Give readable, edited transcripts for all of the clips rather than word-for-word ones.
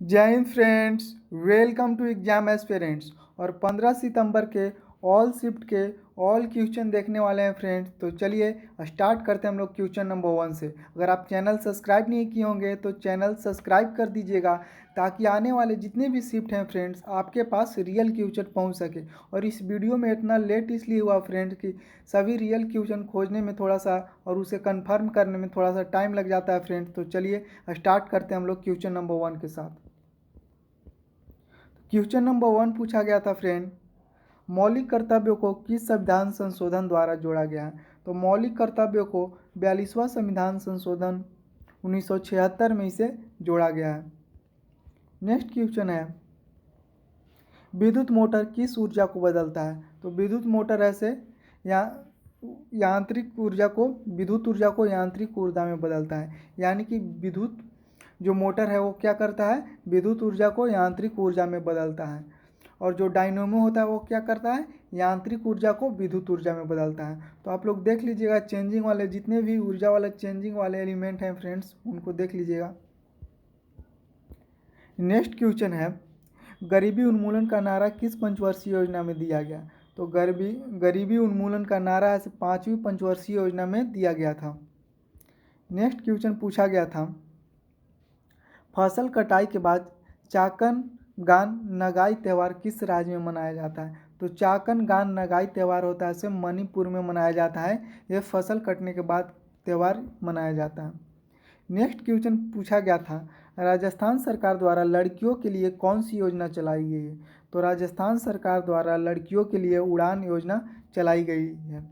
जय Hind friends, welcome to exam aspirants. और 15 सितंबर के ऑल शिफ्ट के ऑल क्वेश्चन देखने वाले हैं फ्रेंड्स। तो चलिए स्टार्ट करते हैं हम लोग क्वेश्चन नंबर 1 से। अगर आप चैनल सब्सक्राइब नहीं किए होंगे तो चैनल सब्सक्राइब कर दीजिएगा, ताकि आने वाले जितने भी शिफ्ट हैं फ्रेंड्स आपके पास रियल क्वेश्चन पहुंच सके। और इस वीडियो में इतना लेट इसलिए हुआ फ्रेंड्स कि सभी रियल क्वेश्चन खोजने में थोड़ा सा और उसे कंफर्म करने में थोड़ा सा टाइम लग जाता है फ्रेंड्स। तो चलिए स्टार्ट करते हैं हम लोग क्वेश्चन नंबर 1 के साथ। क्वेश्चन नंबर 1 पूछा गया था फ्रेंड, मौलिक कर्तव्यों को किस संविधान संशोधन द्वारा जोड़ा गया है। तो मौलिक कर्तव्यों को 42वां संविधान संशोधन 1976 में इसे जोड़ा गया है। नेक्स्ट क्वेश्चन है, विद्युत मोटर किस ऊर्जा को बदलता है। तो विद्युत मोटर ऐसे या यांत्रिक ऊर्जा को विद्युत ऊर्जा को यांत्रिक ऊर्जा में बदलता है। यानी कि विद्युत जो मोटर है वो क्या करता है, विद्युत ऊर्जा को यांत्रिक ऊर्जा में बदलता है। और जो डायनेमो होता है वो क्या करता है, यांत्रिक ऊर्जा को विद्युत ऊर्जा में बदलता है। तो आप लोग देख लीजिएगा, चेंजिंग वाले जितने भी ऊर्जा वाले चेंजिंग वाले एलिमेंट हैं फ्रेंड्स उनको देख लीजिएगा। नेक्स्ट क्वेश्चन है, गरीबी उन्मूलन का नारा किस पंचवर्षीय योजना में दिया गया। तो गरीबी उन्मूलन का नारा ऐसे 5वीं पंचवर्षीय योजना में दिया गया था। नेक्स्ट क्वेश्चन पूछा गया था, फसल कटाई के बाद चाकन गान नगाई त्यौहार किस राज्य में मनाया जाता है। तो चाकन गान नगाई त्यौहार होता है इसे मणिपुर में मनाया जाता है। यह फसल कटने के बाद त्यौहार मनाया जाता है। नेक्स्ट क्वेश्चन पूछा गया था, राजस्थान सरकार द्वारा लड़कियों के लिए कौन सी योजना चलाई गई है। तो राजस्थान सरकार द्वारा लड़कियों के लिए उड़ान योजना चलाई गई है।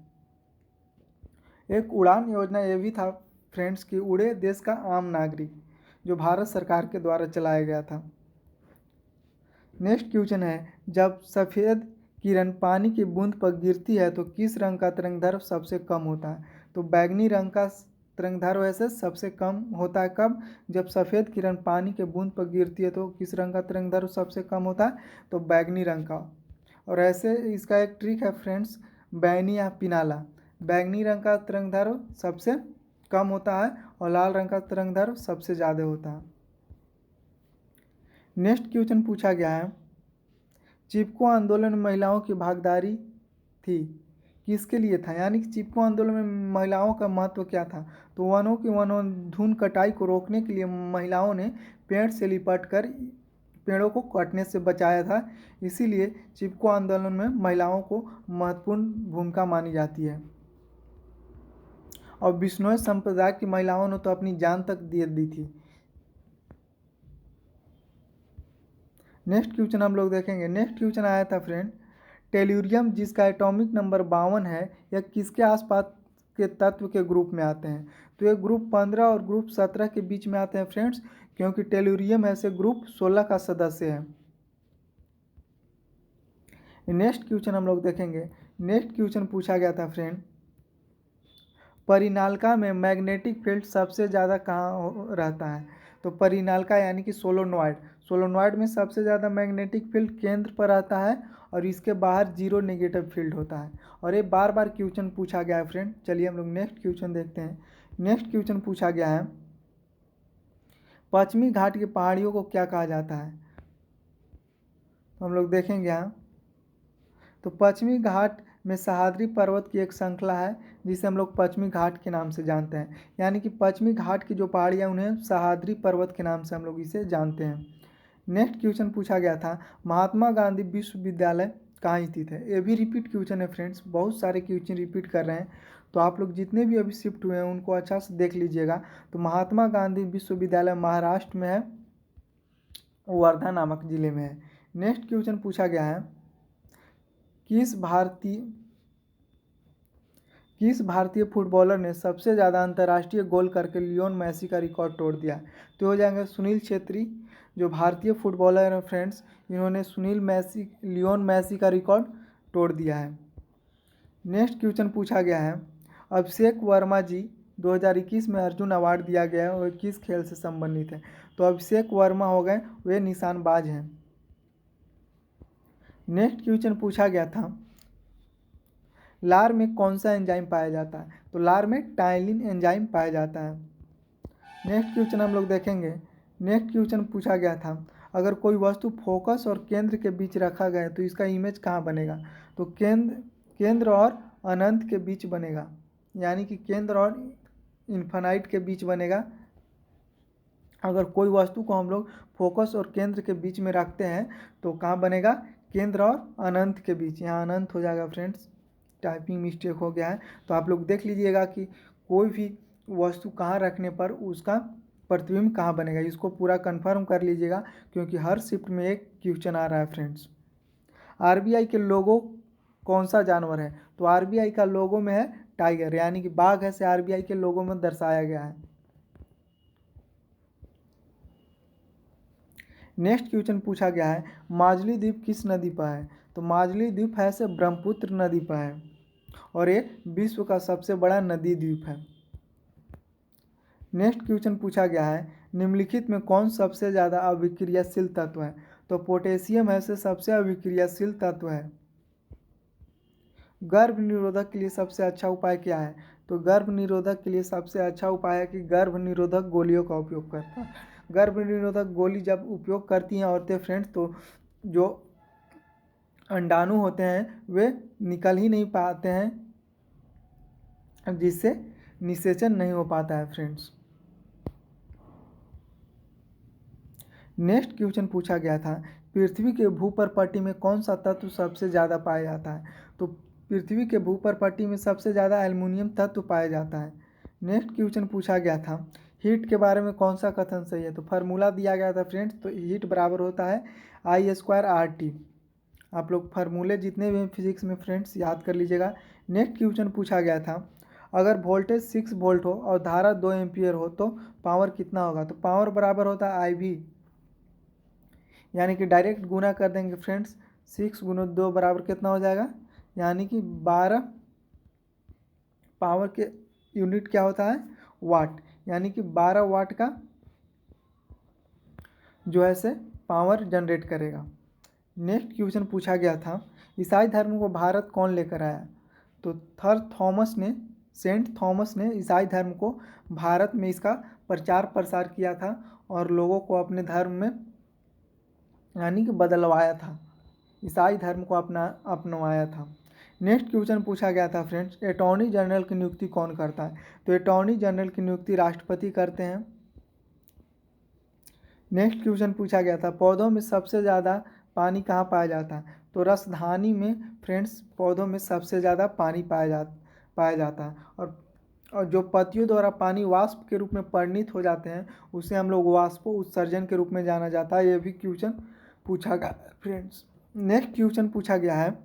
एक उड़ान योजना ये भी था फ्रेंड्स कि उड़े देश का आम नागरिक, जो भारत सरकार के द्वारा चलाया गया था। नेक्स्ट क्वेश्चन है, जब सफ़ेद किरण पानी की बूंद पर गिरती है तो किस रंग का तरंगदैर्घ्य सबसे कम होता है। तो बैगनी रंग का तरंगदैर्घ्य वैसे सबसे कम होता है कब, जब सफ़ेद किरण पानी के बूंद पर गिरती है। तो किस रंग का तरंगदैर्घ्य सबसे कम होता है, तो बैगनी रंग का। और ऐसे इसका एक ट्रिक है फ्रेंड्स, बैनी या पिनाला। बैगनी रंग का तरंगदैर्घ्य सबसे कम होता है और लाल रंग का तरंगदैर्घ्य सबसे ज़्यादा होता है। नेक्स्ट क्वेश्चन पूछा गया है, चिपको आंदोलन में महिलाओं की भागीदारी थी किसके लिए था। यानी कि चिपको आंदोलन में महिलाओं का महत्व क्या था। तो वनों की वनोन्मूलन कटाई को रोकने के लिए महिलाओं ने पेड़ से लिपट कर पेड़ों को कटने से बचाया था। इसीलिए चिपको आंदोलन में महिलाओं को महत्वपूर्ण भूमिका मानी जाती है। और बिश्नोई संप्रदाय की महिलाओं ने तो अपनी जान तक दे दी थी। नेक्स्ट क्वेश्चन हम लोग देखेंगे। नेक्स्ट क्वेश्चन आया था फ्रेंड, टेल्यूरियम जिसका एटॉमिक नंबर 52 है, यह किसके आसपास के तत्व के ग्रुप में आते हैं। तो ये ग्रुप 15 और ग्रुप 17 के बीच में आते हैं फ्रेंड्स, क्योंकि टेल्यूरियम ऐसे ग्रुप 16 का सदस्य है। नेक्स्ट क्वेश्चन हम लोग देखेंगे। नेक्स्ट क्वेश्चन पूछा गया था फ्रेंड, परिनालिका में मैग्नेटिक फील्ड सबसे ज़्यादा कहाँ रहता है। तो परिनालिका यानी कि सोलोनॉइड में सबसे ज़्यादा मैग्नेटिक फील्ड केंद्र पर रहता है और इसके बाहर जीरो नेगेटिव फील्ड होता है। और ये बार बार क्वेश्चन पूछा गया है फ्रेंड। चलिए हम लोग नेक्स्ट क्वेश्चन देखते हैं। नेक्स्ट क्वेश्चन पूछा गया है, पश्चिमी घाट की पहाड़ियों को क्या कहा जाता है। तो हम लोग देखेंगे यहाँ, तो पश्चिमी घाट में सह्याद्री पर्वत की एक श्रृंखला है जिसे हम लोग पश्चिमी घाट के नाम से जानते हैं। यानी कि पश्चिमी घाट की जो पहाड़ियाँ उन्हें सह्याद्री पर्वत के नाम से हम लोग इसे जानते हैं। नेक्स्ट क्वेश्चन पूछा गया था, महात्मा गांधी विश्वविद्यालय कहाँ स्थित है। ये भी रिपीट क्वेश्चन है फ्रेंड्स, बहुत सारे क्वेश्चन रिपीट कर रहे हैं। तो आप लोग जितने भी अभी शिफ्ट हुए हैं उनको अच्छा से देख लीजिएगा। तो महात्मा गांधी विश्वविद्यालय महाराष्ट्र में है, वर्धा नामक जिले में है। नेक्स्ट क्वेश्चन पूछा गया है, किस भारतीय फुटबॉलर ने सबसे ज़्यादा अंतर्राष्ट्रीय गोल करके लियोन मैसी का रिकॉर्ड तोड़ दिया। तो हो जाएंगे सुनील छेत्री, जो भारतीय फुटबॉलर हैं फ्रेंड्स, इन्होंने लियोन मैसी का रिकॉर्ड तोड़ दिया है। नेक्स्ट क्वेश्चन पूछा गया है, अभिषेक वर्मा जी 2021 में अर्जुन अवार्ड दिया गया है, वह किस खेल से संबंधित है। तो अभिषेक वर्मा हो गए, वे निशानबाज हैं। नेक्स्ट क्वेश्चन पूछा गया था, लार में कौन सा एंजाइम पाया जाता है। तो लार में टाइलिन एंजाइम पाया जाता है। नेक्स्ट क्वेश्चन हम लोग देखेंगे। नेक्स्ट क्वेश्चन पूछा गया था, अगर कोई वस्तु फोकस और केंद्र के बीच रखा गया तो इसका इमेज कहाँ बनेगा? तो केंद्र और अनंत के बीच बनेगा, यानी कि केंद्र और इन्फानाइट के बीच बनेगा। अगर कोई वस्तु को हम लोग फोकस और केंद्र के बीच में रखते हैं तो कहाँ बनेगा? केंद्र और अनंत के बीच। यहाँ अनंत हो जाएगा फ्रेंड्स, टाइपिंग मिस्टेक हो गया है। तो आप लोग देख लीजिएगा कि कोई भी वस्तु कहाँ रखने पर उसका प्रतिबिंब कहाँ बनेगा। इसको पूरा कंफर्म कर लीजिएगा क्योंकि हर शिफ्ट में एक क्वेश्चन आ रहा है फ्रेंड्स। आरबीआई के लोगो कौन सा जानवर है? तो आरबीआई का लोगो में है टाइगर, यानी कि बाघ ऐसे आरबीआई के लोगो में दर्शाया गया है। नेक्स्ट क्वेश्चन पूछा गया है, माजुली द्वीप किस नदी पर है? तो माजुली द्वीप है से ब्रह्मपुत्र नदी पर है और ये विश्व का सबसे बड़ा नदी द्वीप है। नेक्स्ट क्वेश्चन पूछा गया है, निम्नलिखित में कौन सबसे ज़्यादा अभिक्रियाशील तत्व है? तो पोटेशियम है से सबसे अभिक्रियाशील तत्व है। गर्भ निरोधक के लिए सबसे अच्छा उपाय क्या है? तो गर्भ निरोधक के लिए सबसे अच्छा उपाय है कि गर्भ निरोधक गोलियों का उपयोग करता है। गर्भ निरोधक गोली जब उपयोग करती हैं औरतें फ्रेंड्स, तो जो अंडाणु होते हैं वे निकल ही नहीं पाते हैं, जिससे निषेचन नहीं हो पाता है फ्रेंड्स। नेक्स्ट क्वेश्चन पूछा गया था, पृथ्वी के भूपर्पट्टी में कौन सा तत्व सबसे ज़्यादा पाया जाता है? तो पृथ्वी के भूपर्पट्टी में सबसे ज़्यादा एल्युमिनियम तत्व पाया जाता है। नेक्स्ट क्वेश्चन पूछा गया था, हीट के बारे में कौन सा कथन सही है? तो फार्मूला दिया गया था फ्रेंड्स, तो हीट बराबर होता है I² RT। आप लोग फार्मूले जितने भी हैं फिजिक्स में फ्रेंड्स याद कर लीजिएगा। नेक्स्ट क्वेश्चन पूछा गया था, अगर वोल्टेज 6 वोल्ट हो और धारा 2 एम्पियर हो तो पावर कितना होगा? तो पावर बराबर होता है IV, यानी कि डायरेक्ट गुना कर देंगे फ्रेंड्स। 6 × 2 बराबर कितना हो जाएगा? यानी कि 12। पावर के यूनिट क्या होता है? वाट, यानी कि 12 वाट का जो है से पावर जनरेट करेगा। नेक्स्ट क्वेश्चन पूछा गया था, ईसाई धर्म को भारत कौन लेकर आया? तो सेंट थॉमस ने ईसाई धर्म को भारत में इसका प्रचार प्रसार किया था और लोगों को अपने धर्म में यानी कि बदलवाया था, ईसाई धर्म को अपनवाया था। नेक्स्ट क्वेश्चन पूछा गया था फ्रेंड्स, अटॉर्नी जनरल की नियुक्ति कौन करता है? तो अटॉर्नी जनरल की नियुक्ति राष्ट्रपति करते हैं। नेक्स्ट क्वेश्चन पूछा गया था, पौधों में सबसे ज़्यादा पानी कहाँ पाया जाता है? तो रसधानी में फ्रेंड्स पौधों में सबसे ज़्यादा पानी पाया जाता है। और जो पत्तियों द्वारा पानी वाष्प के रूप में परिणित हो जाते हैं उसे हम लोग वाष्पो उत्सर्जन के रूप में जाना जाता है। ये भी क्वेश्चन पूछा गया फ्रेंड्स। नेक्स्ट क्वेश्चन पूछा गया है,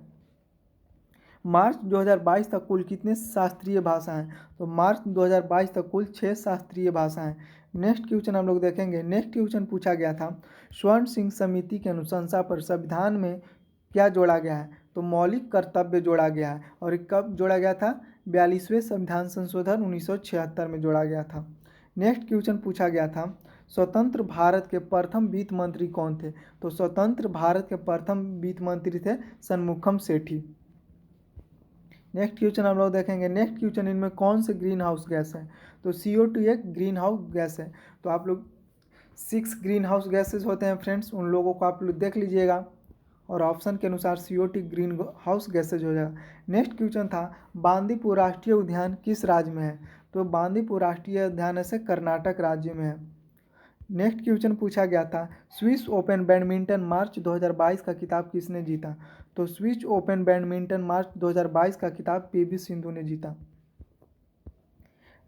मार्च 2022 तक कुल कितने शास्त्रीय भाषा हैं? तो मार्च 2022 तक कुल 6 शास्त्रीय भाषा हैं। नेक्स्ट क्वेश्चन हम लोग देखेंगे। नेक्स्ट क्वेश्चन पूछा गया था, स्वर्ण सिंह समिति की अनुशंसा पर संविधान में क्या जोड़ा गया है? तो मौलिक कर्तव्य जोड़ा गया है। और ये कब जोड़ा गया था? 42वें संविधान संशोधन 1976 में जोड़ा गया था। नेक्स्ट क्वेश्चन पूछा गया था, स्वतंत्र भारत के प्रथम वित्त मंत्री कौन थे? तो स्वतंत्र भारत के प्रथम वित्त मंत्री थे षणमुखम सेठी। नेक्स्ट क्वेश्चन हम लोग देखेंगे। नेक्स्ट क्वेश्चन, इनमें कौन से ग्रीन हाउस गैस है? तो CO2 एक ग्रीन हाउस गैस है। तो आप लोग 6 ग्रीन हाउस गैसेज होते हैं फ्रेंड्स, उन लोगों को आप लोग देख लीजिएगा और ऑप्शन के अनुसार CO2 ग्रीन हाउस गैसेज हो जाएगा। नेक्स्ट क्वेश्चन था, बांदीपुर राष्ट्रीय उद्यान किस राज्य में है? तो बांदीपुर राष्ट्रीय उद्यान ऐसे कर्नाटक राज्य में है। नेक्स्ट क्वेश्चन पूछा गया था, स्विस ओपन बैडमिंटन मार्च 2022 का खिताब किसने जीता? तो स्विस ओपन बैडमिंटन मार्च 2022 का खिताब PV सिंधु ने जीता।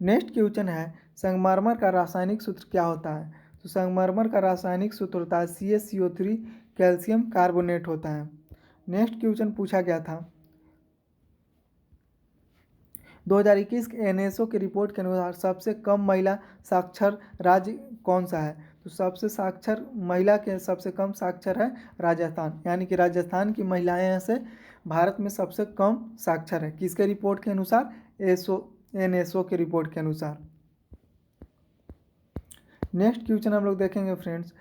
नेक्स्ट क्वेश्चन है, संगमरमर का रासायनिक सूत्र क्या होता है? तो संगमरमर का रासायनिक सूत्र होता है CaCO3 कैल्शियम कार्बोनेट होता है। नेक्स्ट क्वेश्चन पूछा गया था, 2021 के NSO की रिपोर्ट के अनुसार सबसे कम महिला साक्षर राज्य कौन सा है? तो सबसे साक्षर महिला के सबसे कम साक्षर है राजस्थान, यानी कि राजस्थान की महिलाएं से भारत में सबसे कम साक्षर है। किसके रिपोर्ट के अनुसार? NSO के रिपोर्ट के अनुसार। नेक्स्ट क्वेश्चन हम लोग देखेंगे फ्रेंड्स।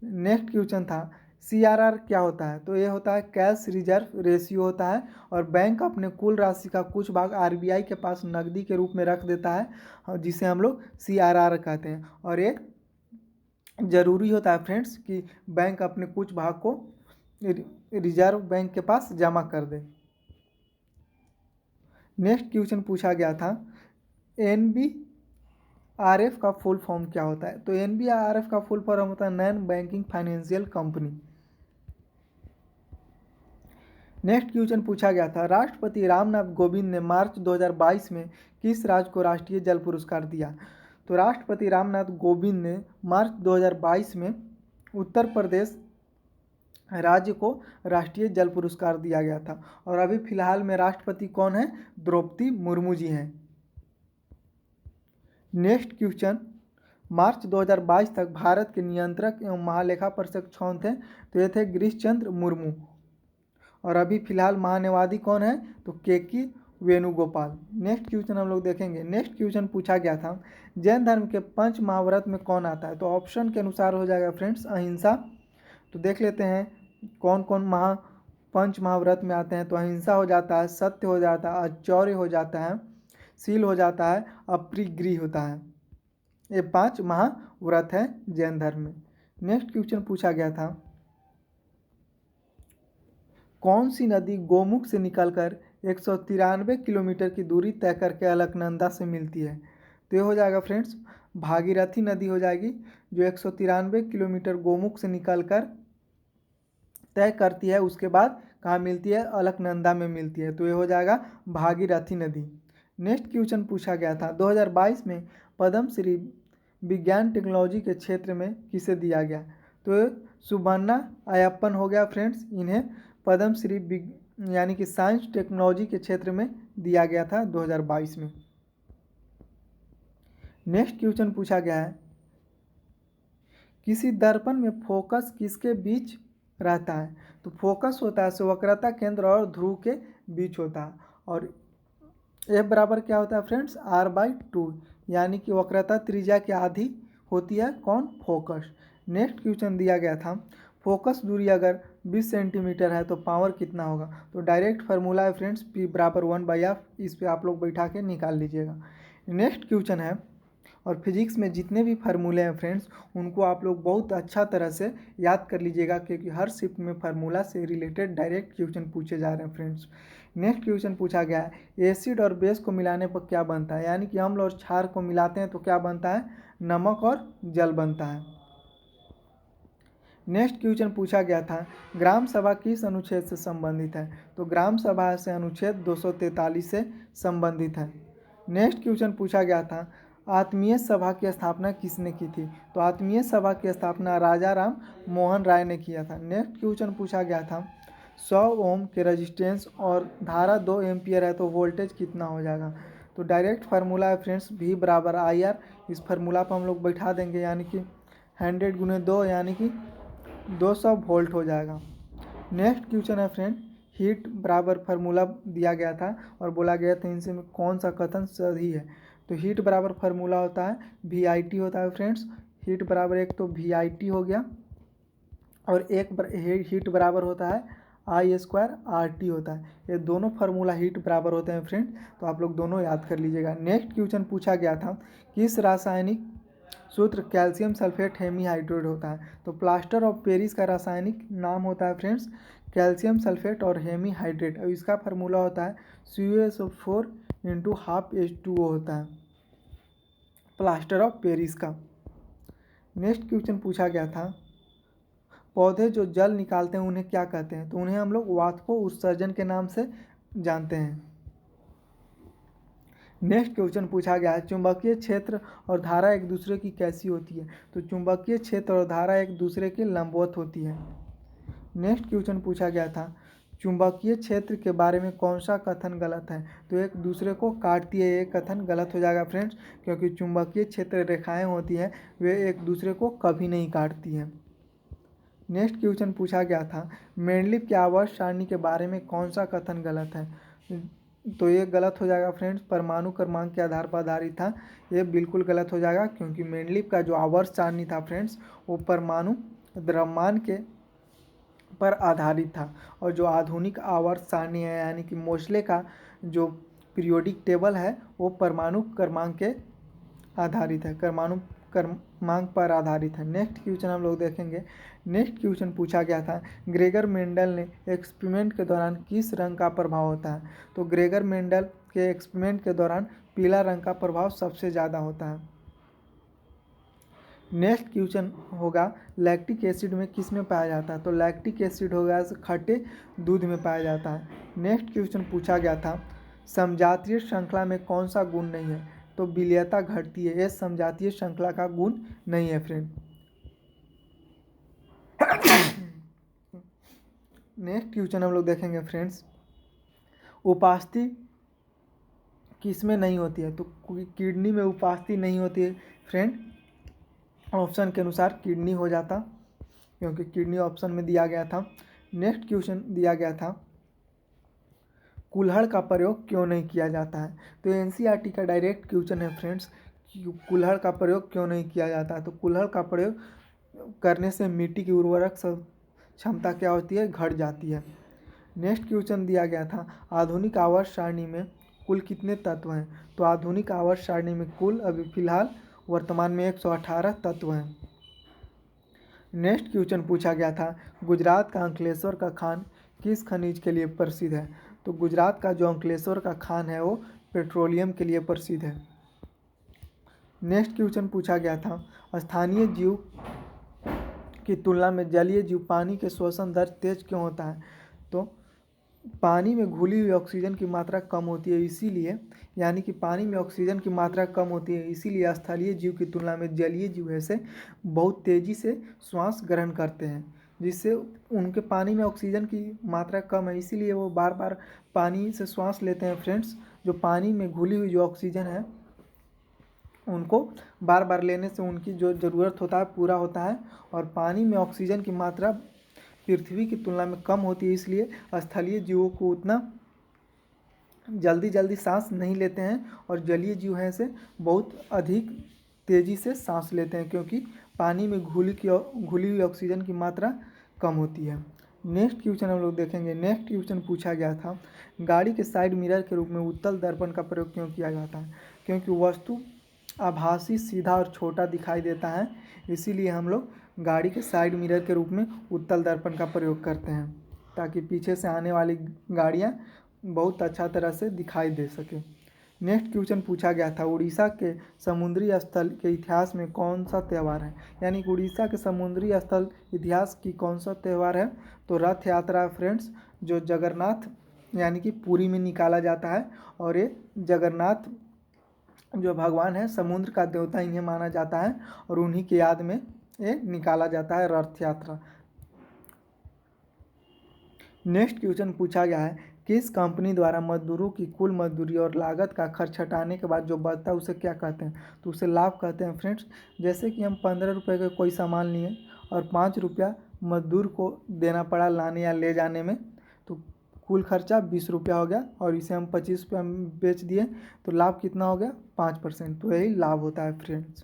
नेक्स्ट क्वेश्चन था, CRR क्या होता है? तो ये होता है कैश रिजर्व रेशियो होता है और बैंक अपने कुल राशि का कुछ भाग RBI के पास नकदी के रूप में रख देता है जिसे हम लोग CRR कहते हैं। और ये ज़रूरी होता है फ्रेंड्स कि बैंक अपने कुछ भाग को रिजर्व बैंक के पास जमा कर दे। नेक्स्ट क्वेश्चन पूछा गया था NBRF का फुल फॉर्म क्या होता है। तो NBRF का फुल फॉर्म होता है non banking financial company. Next question पूछा गया था राष्ट्रपति रामनाथ कोविंद ने मार्च 2022 में किस राज्य को राष्ट्रीय जल पुरस्कार दिया। तो राष्ट्रपति रामनाथ कोविंद ने मार्च 2022 में उत्तर प्रदेश राज्य को राष्ट्रीय जल पुरस्कार दिया गया था। और अभी फिलहाल में राष्ट्रपति कौन है, द्रौपदी मुर्मू जी हैं। नेक्स्ट क्वेश्चन मार्च 2022 तक भारत के नियंत्रक एवं महालेखा परीक्षक कौन थे। तो ये थे गिरीश चंद्र मुर्मू। और अभी फिलहाल महान्यायवादी कौन है, तो केके वेणुगोपाल। नेक्स्ट क्वेश्चन हम लोग देखेंगे। नेक्स्ट क्वेश्चन पूछा गया था जैन धर्म के पंच महाव्रत में कौन आता है। तो ऑप्शन के अनुसार हो जाएगा फ्रेंड्स अहिंसा। तो देख लेते हैं कौन कौन पंच महाव्रत में आते हैं। तो अहिंसा हो जाता है, सत्य हो जाता है, आचौर्य हो जाता है, शील हो जाता है, अपरिग्रह होता है। ये 5 महाव्रत हैं जैन धर्म में। नेक्स्ट क्वेश्चन पूछा गया था कौन सी नदी गोमुख से निकलकर 193 किलोमीटर की दूरी तय करके अलकनंदा से मिलती है। तो ये हो जाएगा फ्रेंड्स भागीरथी नदी हो जाएगी, जो 193 किलोमीटर गोमुख से निकलकर तय करती है, उसके बाद कहाँ मिलती है, अलकनंदा में मिलती है। तो ये हो जाएगा भागीरथी नदी। नेक्स्ट क्वेश्चन पूछा गया था 2022 में पद्मश्री विज्ञान टेक्नोलॉजी के क्षेत्र में किसे दिया गया। तो सुबन्ना अयप्पन हो गया फ्रेंड्स, इन्हें पद्मश्री यानी कि साइंस टेक्नोलॉजी के क्षेत्र में दिया गया था 2022 में। नेक्स्ट क्वेश्चन पूछा गया है किसी दर्पण में फोकस किसके बीच रहता है। तो फोकस होता है वक्रता केंद्र और ध्रुव के बीच होता है। और F बराबर क्या होता है फ्रेंड्स, R/2, यानी कि वक्रता त्रिज्या की आधी होती है कौन, फोकस। नेक्स्ट क्वेश्चन दिया गया था फोकस दूरी अगर 20 सेंटीमीटर है तो पावर कितना होगा। तो डायरेक्ट फार्मूला है फ्रेंड्स P बराबर 1/f, इस पे आप लोग बैठा के निकाल लीजिएगा। नेक्स्ट क्वेश्चन है, और फिजिक्स में जितने भी फार्मूले हैं फ्रेंड्स उनको आप लोग बहुत अच्छा तरह से याद कर लीजिएगा, क्योंकि हर शिफ्ट में फार्मूला से रिलेटेड डायरेक्ट क्वेश्चन पूछे जा रहे हैं फ्रेंड्स। नेक्स्ट क्वेश्चन पूछा गया है एसिड और बेस को मिलाने पर क्या बनता है, यानी कि अम्ल और क्षार को मिलाते हैं तो क्या बनता है, नमक और जल बनता है। नेक्स्ट क्वेश्चन पूछा गया था ग्राम सभा किस अनुच्छेद से संबंधित है। तो ग्राम सभा से अनुच्छेद 243 से संबंधित है। नेक्स्ट क्वेश्चन पूछा गया था आत्मीय सभा की स्थापना किसने की थी। तो आत्मीय सभा की स्थापना राजा राम मोहन राय ने किया था। नेक्स्ट क्वेश्चन पूछा गया था 100 ओम के रेजिस्टेंस और धारा 2 एम्पियर है तो वोल्टेज कितना हो जाएगा। तो डायरेक्ट फार्मूला है फ्रेंड्स V बराबर IR, इस फार्मूला पर हम लोग बैठा देंगे, यानी कि 100 × 2 यानी कि 200 वोल्ट हो जाएगा। नेक्स्ट क्वेश्चन है फ्रेंड हीट बराबर फार्मूला दिया गया था और बोला गया था इनसे में कौन सा कथन सही है। तो हीट बराबर फार्मूला होता है VIT होता है फ्रेंड्स। हीट बराबर एक तो VIT हो गया और एक हीट बराबर होता है I² होता है। ये दोनों फार्मूला हीट बराबर होते हैं फ्रेंड, तो आप लोग दोनों याद कर लीजिएगा। नेक्स्ट क्वेश्चन पूछा गया था किस रासायनिक सूत्र कैल्शियम सल्फेट हेमीहाइड्रेट होता है। तो प्लास्टर ऑफ पेरिस का रासायनिक नाम होता है फ्रेंड्स कैल्शियम सल्फेट और हेमीहाइड्रेट, और इसका फार्मूला होता है CuSO4 × ½ H2O होता है प्लास्टर ऑफ पेरिस का। नेक्स्ट क्वेश्चन पूछा गया था पौधे जो जल निकालते हैं उन्हें क्या कहते हैं। तो उन्हें हम लोग वाष्पो उत्सर्जन के नाम से जानते हैं। नेक्स्ट क्वेश्चन पूछा गया है चुंबकीय क्षेत्र और धारा एक दूसरे की कैसी होती है। तो चुंबकीय क्षेत्र और धारा एक दूसरे के लंबवत होती है। नेक्स्ट क्वेश्चन पूछा गया था चुंबकीय क्षेत्र के बारे में कौन सा कथन गलत है। तो एक दूसरे को काटती है, ये कथन गलत हो जाएगा फ्रेंड्स, क्योंकि चुंबकीय क्षेत्र रेखाएं होती हैं वे एक दूसरे को कभी नहीं काटती हैं। नेक्स्ट क्वेश्चन पूछा गया था मेंडलीव की आवर्त सारणी के बारे में कौन सा कथन गलत है। तो ये गलत हो जाएगा फ्रेंड्स, परमाणु क्रमांक के आधार पर आधारित था, ये बिल्कुल गलत हो जाएगा, क्योंकि मेंडलीव का जो आवर्त सारणी था फ्रेंड्स वो परमाणु द्रव्यमान के पर आधारित था। और जो आधुनिक आवर्त सारणी है यानी कि मोसले का जो पीरियोडिक टेबल है वो परमाणु क्रमांक के आधारित है, परमाणु क्रमांक पर आधारित है। नेक्स्ट क्वेश्चन हम लोग देखेंगे। नेक्स्ट क्वेश्चन पूछा गया था, ग्रेगर मेंडल ने एक्सपेरिमेंट के दौरान किस रंग का प्रभाव होता है? तो ग्रेगर मेंडल के एक्सपेरिमेंट के दौरान पीला रंग का प्रभाव सबसे ज़्यादा होता है। नेक्स्ट क्वेश्चन होगा, लैक्टिक एसिड में किस में पाया जाता है? तो लैक्टिक एसिड होगा खट्टे दूध में पाया जाता है। नेक्स्ट क्वेश्चन पूछा गया था, समजातीय श्रृंखला में कौन सा गुण नहीं है? तो विलयता घटती है, यह समजातीय श्रृंखला का गुण नहीं है फ्रेंड। नेक्स्ट क्वेश्चन हम लोग देखेंगे फ्रेंड्स, उपास्थि किस में नहीं होती है? तो किडनी में उपास्थि नहीं होती है फ्रेंड। ऑप्शन के अनुसार किडनी हो जाता, क्योंकि किडनी ऑप्शन में दिया गया था। नेक्स्ट क्वेश्चन दिया गया था, कुल्हड़ का प्रयोग क्यों नहीं किया जाता है? तो एनसीईआरटी का डायरेक्ट क्वेश्चन है फ्रेंड्स, कुल्हड़ का प्रयोग क्यों नहीं किया जाता है? तो कुल्हड़ का प्रयोग करने से मिट्टी की उर्वरक क्षमता क्या होती है? घट जाती है। नेक्स्ट क्वेश्चन दिया गया था, आधुनिक आवर्त सारणी में कुल कितने तत्व हैं? तो आधुनिक आवर्त सारणी में कुल अभी फिलहाल वर्तमान में 118 तत्व हैं। नेक्स्ट क्वेश्चन पूछा गया था, गुजरात का अंकलेश्वर का खान किस खनिज के लिए प्रसिद्ध है? तो गुजरात का जो अंकलेश्वर का खान है वो पेट्रोलियम के लिए प्रसिद्ध है। नेक्स्ट क्वेश्चन पूछा गया था, स्थानीय जीव की तुलना में जलीय जीव पानी के श्वसन दर तेज क्यों होता है? तो पानी में घुली हुई ऑक्सीजन की मात्रा कम होती है, इसीलिए यानी कि पानी में ऑक्सीजन की मात्रा कम होती है, इसीलिए स्थलीय जीव की तुलना में जलीय जीव ऐसे बहुत तेज़ी से श्वास ग्रहण करते हैं, जिससे उनके पानी में ऑक्सीजन की मात्रा कम है, इसीलिए वो बार बार पानी से श्वास लेते हैं फ्रेंड्स। जो पानी में घुली हुई जो ऑक्सीजन है उनको बार बार लेने से उनकी जो ज़रूरत होता है पूरा होता है, और पानी में ऑक्सीजन की मात्रा पृथ्वी की तुलना में कम होती है, इसलिए स्थलीय जीवों को उतना जल्दी जल्दी सांस नहीं लेते हैं, और जलीय जीव हैं से बहुत अधिक तेज़ी से सांस लेते हैं, क्योंकि पानी में घुली हुई ऑक्सीजन की मात्रा कम होती है। नेक्स्ट क्वेश्चन हम लोग देखेंगे। नेक्स्ट क्वेश्चन पूछा गया था, गाड़ी के साइड मिरर के रूप में उत्तल दर्पण का प्रयोग क्यों किया जाता है? क्योंकि वस्तु आभासी, सीधा और छोटा दिखाई देता है, इसीलिए हम लोग गाड़ी के साइड मिरर के रूप में उत्तल दर्पण का प्रयोग करते हैं, ताकि पीछे से आने वाली गाड़ियाँ बहुत अच्छा तरह से दिखाई दे सके। नेक्स्ट क्वेश्चन पूछा गया था, उड़ीसा के समुद्री स्थल के इतिहास में कौन सा त्यौहार है? यानी कि उड़ीसा के समुद्री स्थल इतिहास की कौन सा त्यौहार है? तो रथ यात्रा फ्रेंड्स, जो जगन्नाथ यानी कि पुरी में निकाला जाता है, और ये जगन्नाथ जो भगवान है, समुद्र का देवता इन्हें माना जाता है, और उन्हीं की याद में ये निकाला जाता है रथ यात्रा। नेक्स्ट क्वेश्चन पूछा गया है, किस कंपनी द्वारा मजदूरों की कुल मजदूरी और लागत का खर्च हटाने के बाद जो बचता है उसे क्या कहते हैं? तो उसे लाभ कहते हैं फ्रेंड्स। जैसे कि हम 15 रुपये का कोई सामान लिए और 5 रुपया मजदूर को देना पड़ा लाने या ले जाने में, तो कुल खर्चा 20 रुपया हो गया, और इसे हम 25 रुपया में बेच दिए, तो लाभ कितना हो गया? 5%। तो यही लाभ होता है फ्रेंड्स।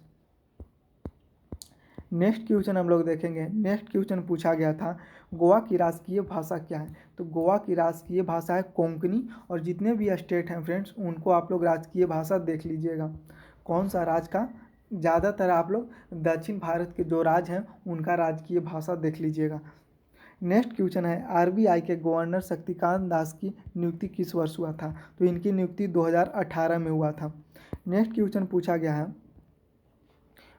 नेक्स्ट क्वेश्चन हम लोग देखेंगे। नेक्स्ट क्वेश्चन पूछा गया था, गोवा की राजकीय भाषा क्या है? तो गोवा की राजकीय भाषा है कोंकणी, और जितने भी स्टेट हैं फ्रेंड्स उनको आप लोग राजकीय भाषा देख लीजिएगा, कौन सा राज्य का। ज़्यादातर आप लोग दक्षिण भारत के जो राज्य हैं उनका राजकीय भाषा देख लीजिएगा। नेक्स्ट क्वेश्चन है, आरबीआई के गवर्नर शक्तिकांत दास की नियुक्ति किस वर्ष हुआ था? तो इनकी नियुक्ति 2018 में हुआ था। नेक्स्ट क्वेश्चन पूछा गया है,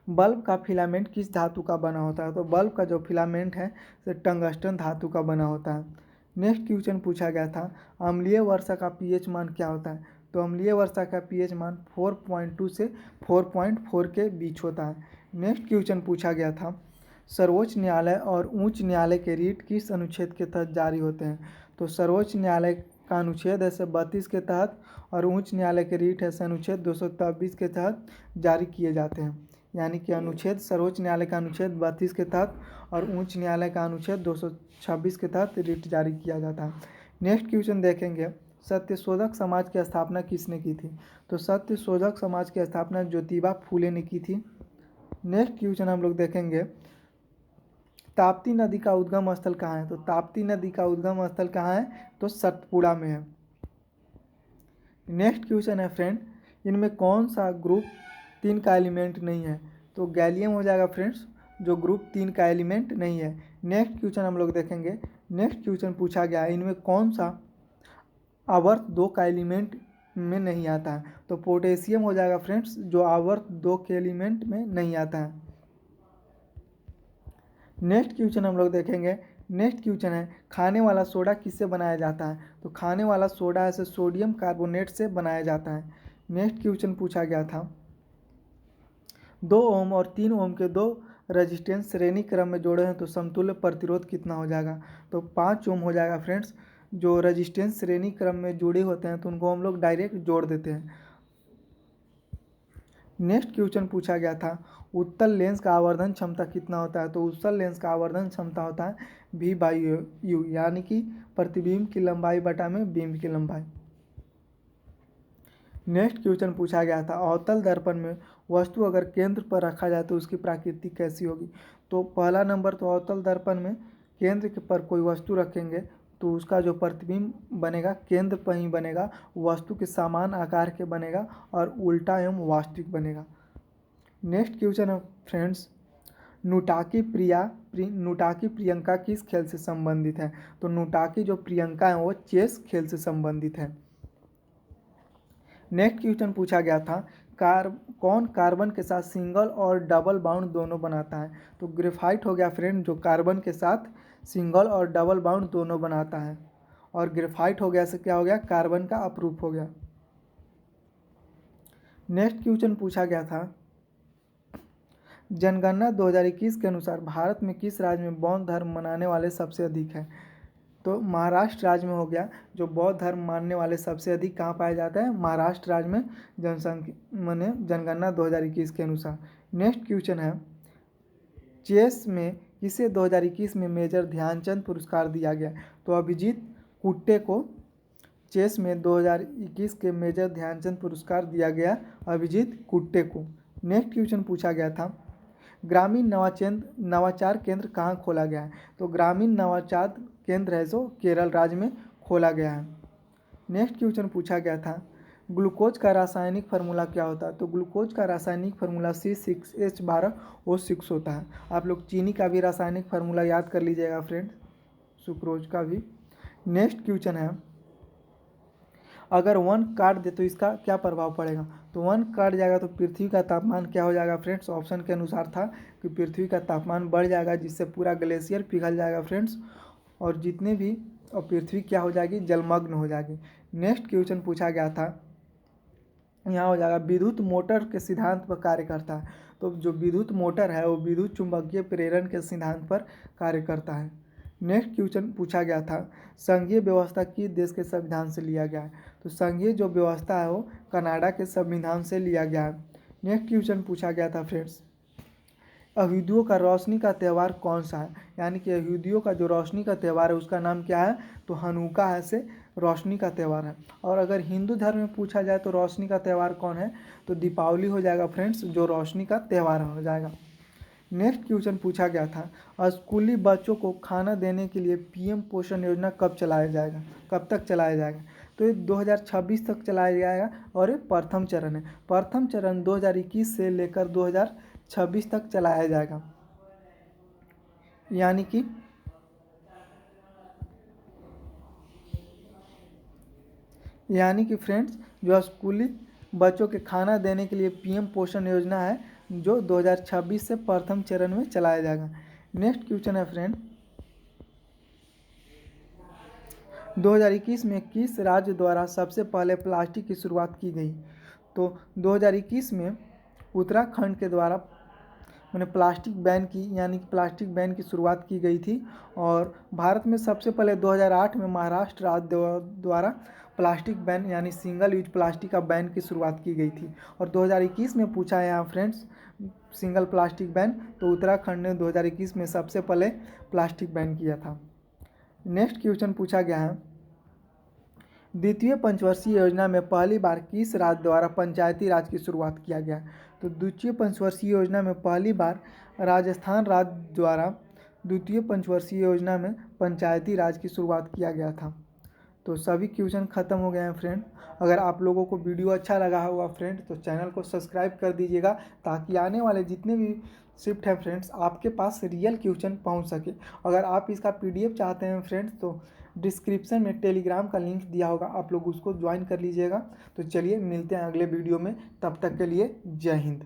बल्ब का फिलामेंट किस धातु का बना होता है? तो बल्ब का जो फिलामेंट है वो टंगस्टन धातु का बना होता है। नेक्स्ट क्वेश्चन पूछा गया था, अम्लीय वर्षा का पीएच मान क्या होता है? तो अम्लीय वर्षा का पीएच मान 4.2 से 4.4 के बीच होता है। नेक्स्ट क्वेश्चन पूछा गया था, सर्वोच्च न्यायालय और उच्च न्यायालय के रीट किस अनुच्छेद के तहत जारी होते हैं? तो सर्वोच्च न्यायालय का अनुच्छेद है 32 के तहत, और उच्च न्यायालय के रीट है अनुच्छेद 223 के तहत जारी किए जाते हैं। यानी कि अनुच्छेद सर्वोच्च न्यायालय का अनुच्छेद 32 के तहत और उच्च न्यायालय का अनुच्छेद 226 के तहत रिट जारी किया जाता है। नेक्स्ट क्वेश्चन देखेंगे, सत्यशोधक समाज की स्थापना किसने की थी? तो सत्यशोधक समाज की स्थापना ज्योतिबा फूले ने की थी। नेक्स्ट क्वेश्चन हम लोग देखेंगे, ताप्ती नदी का उद्गम स्थल कहाँ है? तो ताप्ती नदी का उद्गम स्थल कहाँ है? तो सतपुड़ा में है। नेक्स्ट क्वेश्चन है फ्रेंड, इनमें कौन सा ग्रुप 3 का एलिमेंट नहीं है? तो गैलियम हो जाएगा फ्रेंड्स, जो ग्रुप 3 का एलिमेंट नहीं है। नेक्स्ट क्वेश्चन हम लोग देखेंगे। नेक्स्ट क्वेश्चन पूछा गया है, इनमें कौन सा आवर्त 2 का एलिमेंट में नहीं आता है। तो पोटेशियम हो जाएगा फ्रेंड्स, जो आवर्त 2 के एलिमेंट में नहीं आता है। नेक्स्ट क्वेश्चन हम लोग देखेंगे। नेक्स्ट क्वेश्चन है, खाने वाला सोडा किससे बनाया जाता है। तो खाने वाला सोडा ऐसे सोडियम कार्बोनेट से बनाया जाता है। नेक्स्ट क्वेश्चन पूछा गया था, 2 ओम और 3 ओम के दो रजिस्टेंस श्रेणी क्रम में जोड़े हैं तो समतुल्य प्रतिरोध कितना हो जाएगा। तो 5 ओम हो जाएगा फ्रेंड्स। जो रजिस्टेंस श्रेणी क्रम में जुड़े होते हैं तो उनको हम लोग डायरेक्ट जोड़ देते हैं। नेक्स्ट क्वेश्चन पूछा गया था, उत्तल लेंस का आवर्धन क्षमता कितना होता है। तो उत्तल लेंस का आवर्धन क्षमता होता है V/U, यानी कि प्रतिबिंब की लंबाई बटा में बीम की लंबाई। नेक्स्ट क्वेश्चन पूछा गया था, अवतल दर्पण में वस्तु अगर केंद्र पर रखा जाए तो उसकी प्रकृति कैसी होगी। तो पहला नंबर, तो अवतल दर्पण में केंद्र पर कोई वस्तु रखेंगे तो उसका जो प्रतिबिंब बनेगा केंद्र पर ही बनेगा, वस्तु के समान आकार के बनेगा और उल्टा एवं वास्तविक बनेगा। नेक्स्ट क्वेश्चन है फ्रेंड्स, नुटाकी प्रियंका किस खेल से संबंधित है। तो नुटाकी जो प्रियंका है वो चेस खेल से संबंधित है। नेक्स्ट क्वेश्चन पूछा गया था, कौन कार्बन के साथ सिंगल और डबल बाउंड दोनों बनाता है। तो ग्रेफाइट हो गया फ्रेंड, जो कार्बन के साथ सिंगल और डबल बाउंड दोनों बनाता है। और ग्रेफाइट हो गया से क्या हो गया, कार्बन का अपरूप हो गया। नेक्स्ट क्वेश्चन पूछा गया था, जनगणना 2021 के अनुसार भारत में किस राज्य में बौद्ध धर्म मानने वाले सबसे अधिक है। तो महाराष्ट्र राज्य में हो गया, जो बौद्ध धर्म मानने वाले सबसे अधिक कहाँ पाया जाता है, महाराष्ट्र राज्य में जनसंख्या माने जनगणना 2021 के अनुसार। नेक्स्ट क्वेश्चन है, चेस में किसे 2021 में मेजर ध्यानचंद पुरस्कार दिया गया। तो अभिजीत कुट्टे को चेस में 2021 के मेजर ध्यानचंद पुरस्कार दिया गया अभिजीत कुट्टे को। नेक्स्ट क्वेश्चन पूछा गया था, ग्रामीण नवाचार केंद्र कहाँ खोला गया है। तो ग्रामीण नवाचार केंद्र है जो केरल राज्य में खोला गया है। नेक्स्ट क्वेश्चन पूछा गया था, ग्लूकोज का रासायनिक फार्मूला क्या होता है। तो ग्लूकोज का रासायनिक फार्मूला C6H12O6 होता है। आप लोग चीनी का भी रासायनिक फार्मूला याद कर लीजिएगा फ्रेंड, सुक्रोज का भी। नेक्स्ट क्वेश्चन है, अगर वन काट दे तो इसका क्या प्रभाव पड़ेगा। तो वन काट जाएगा तो पृथ्वी का तापमान क्या हो जाएगा फ्रेंड्स, ऑप्शन के अनुसार था कि पृथ्वी का तापमान बढ़ जाएगा, जिससे पूरा ग्लेशियर पिघल जाएगा फ्रेंड्स, और जितने भी और पृथ्वी क्या हो जाएगी, जलमग्न हो जाएगी। नेक्स्ट क्वेश्चन पूछा गया था, यहाँ हो जाएगा विद्युत मोटर के सिद्धांत पर कार्य करता है। तो जो विद्युत मोटर है वो विद्युत चुंबकीय प्रेरण के सिद्धांत पर कार्य करता है। नेक्स्ट क्वेश्चन पूछा गया था, संघीय व्यवस्था किस देश के संविधान से लिया गया है। तो संघीय जो व्यवस्था है वो कनाडा के संविधान से लिया गया है। नेक्स्ट क्वेश्चन पूछा गया था फ्रेंड्स, यहूदियों का रोशनी का त्यौहार कौन सा है। यानी कि यहूदियों का जो रोशनी का त्यौहार है उसका नाम क्या है, तो हनुका है से रोशनी का त्यौहार है। और अगर हिंदू धर्म में पूछा जाए तो रोशनी का त्यौहार कौन है, तो दीपावली हो जाएगा फ्रेंड्स, जो रोशनी का त्यौहार हो जाएगा। नेक्स्ट क्वेश्चन पूछा गया था, स्कूली बच्चों को खाना देने के लिए पीएम पोषण योजना कब चलाया जाएगा, कब तक चलाया जाएगा। तो ये 2026 तक चलाया जाएगा और ये प्रथम चरण है। प्रथम चरण 2021 से लेकर 2026 तक चलाया जाएगा। यानी कि फ्रेंड्स, जो स्कूली बच्चों के खाना देने के लिए पीएम पोषण योजना है जो 2026 से प्रथम चरण में चलाया जाएगा। नेक्स्ट क्वेश्चन है फ्रेंड, 2021 में किस राज्य द्वारा सबसे पहले प्लास्टिक की शुरुआत की गई। तो 2021 में उत्तराखंड के द्वारा मैंने प्लास्टिक बैन की, यानी कि प्लास्टिक बैन की शुरुआत की गई थी। और भारत में सबसे पहले 2008 में महाराष्ट्र राज्य द्वारा प्लास्टिक बैन यानी सिंगल यूज प्लास्टिक का बैन की शुरुआत की गई थी। और 2021 में पूछा है यहाँ फ्रेंड्स सिंगल प्लास्टिक बैन, तो उत्तराखंड ने 2021 में सबसे पहले प्लास्टिक बैन किया था। नेक्स्ट क्वेश्चन पूछा गया है, द्वितीय पंचवर्षीय योजना में पहली बार किस राज्य द्वारा पंचायती राज की शुरुआत किया गया। तो द्वितीय पंचवर्षीय योजना में पहली बार राजस्थान राज्य द्वारा द्वितीय पंचवर्षीय योजना में पंचायती राज की शुरुआत किया गया था। तो सभी क्वेश्चन ख़त्म हो गए हैं फ्रेंड। अगर आप लोगों को वीडियो अच्छा लगा होगा फ्रेंड तो चैनल को सब्सक्राइब कर दीजिएगा, ताकि आने वाले जितने भी शिफ्ट हैं फ्रेंड्स आपके पास रियल क्वेश्चन पहुंच सके। अगर आप इसका PDF चाहते हैं फ्रेंड्स तो डिस्क्रिप्शन में टेलीग्राम का लिंक दिया होगा, आप लोग उसको ज्वाइन कर लीजिएगा। तो चलिए मिलते हैं अगले वीडियो में, तब तक के लिए जय हिंद।